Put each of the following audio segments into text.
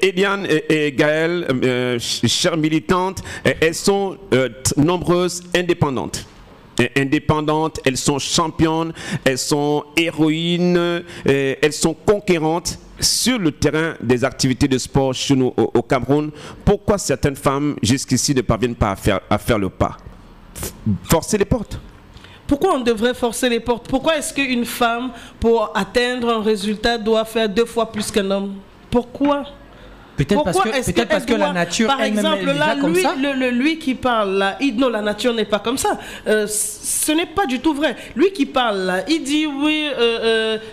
Eliane et Gaëlle, chères militantes, elles sont nombreuses, indépendantes. Indépendantes, elles sont championnes, elles sont héroïnes, elles sont conquérantes sur le terrain des activités de sport chez nous au Cameroun. Pourquoi certaines femmes jusqu'ici ne parviennent pas à faire le pas? Forcer les portes. Pourquoi on devrait forcer les portes? Pourquoi est-ce qu'une femme, pour atteindre un résultat, doit faire 2 fois plus qu'un homme? Pourquoi? Peut-être parce que la nature par exemple, là, comme ça. lui qui parle là, non, la nature n'est pas comme ça. Ce n'est pas du tout vrai. Lui qui parle là, il dit oui.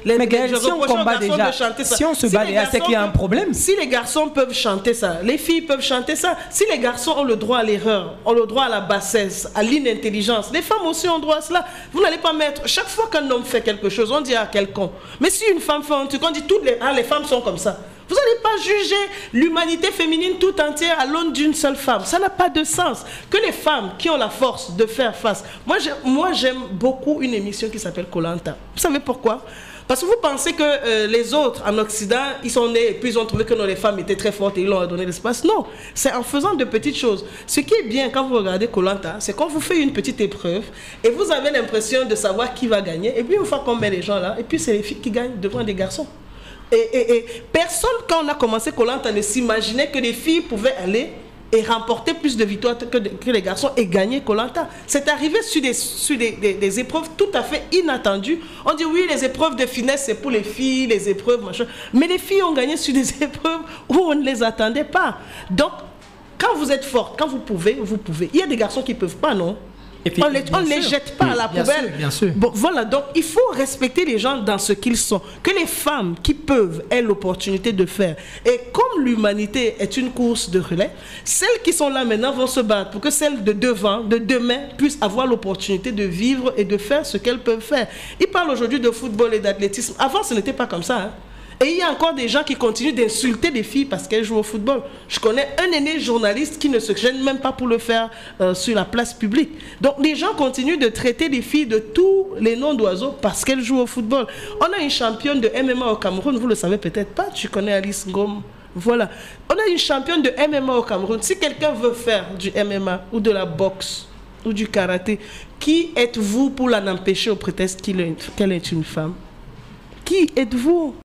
Mais Gaëlle, si on combat déjà, si on se bat déjà, c'est qu'il y a un problème. Si les garçons peuvent chanter ça, les filles peuvent chanter ça. Si les garçons ont le droit à l'erreur, ont le droit à la bassesse, à l'inintelligence, les femmes aussi ont droit à cela. Vous n'allez pas mettre, chaque fois qu'un homme fait quelque chose, on dit à quelqu'un. Mais si une femme fait un truc, on dit toutes les femmes sont comme ça. Vous n'allez pas juger l'humanité féminine tout entière à l'aune d'une seule femme. Ça n'a pas de sens. Que les femmes qui ont la force de faire face. Moi, j'aime beaucoup une émission qui s'appelle Koh Lanta. Vous savez pourquoi? Parce que vous pensez que les autres en Occident, ils sont nés et puis ils ont trouvé que les femmes étaient très fortes et ils leur ont donné l'espace. Non, c'est en faisant de petites choses. Ce qui est bien quand vous regardez Koh Lanta, c'est qu'on vous fait une petite épreuve et vous avez l'impression de savoir qui va gagner. Et puis une fois qu'on met les gens là, et puis c'est les filles qui gagnent devant des garçons. Et personne, quand on a commencé Koh Lanta, ne s'imaginait que les filles pouvaient aller et remporter plus de victoires que les garçons et gagner Koh Lanta. C'est arrivé sur des épreuves tout à fait inattendues. On dit oui, les épreuves de finesse, c'est pour les filles, les épreuves, machin. Mais les filles ont gagné sur des épreuves où on ne les attendait pas. Donc, quand vous êtes forte, quand vous pouvez, vous pouvez. Il y a des garçons qui ne peuvent pas, non? Et puis, on ne les jette pas à la poubelle. Bien sûr. Bon, voilà, donc il faut respecter les gens dans ce qu'ils sont. Que les femmes qui peuvent aient l'opportunité de faire. Et comme l'humanité est une course de relais, celles qui sont là maintenant vont se battre pour que celles de devant, de demain, puissent avoir l'opportunité de vivre et de faire ce qu'elles peuvent faire. Ils parlent aujourd'hui de football et d'athlétisme. Avant, ce n'était pas comme ça, hein. Et il y a encore des gens qui continuent d'insulter des filles parce qu'elles jouent au football. Je connais un aîné journaliste qui ne se gêne même pas pour le faire sur la place publique. Donc les gens continuent de traiter les filles de tous les noms d'oiseaux parce qu'elles jouent au football. On a une championne de MMA au Cameroun, vous ne le savez peut-être pas, tu connais Alice Ngom. Voilà. On a une championne de MMA au Cameroun. Si quelqu'un veut faire du MMA ou de la boxe ou du karaté, qui êtes-vous pour l'en empêcher au prétexte qu'elle est une femme? Qui êtes-vous?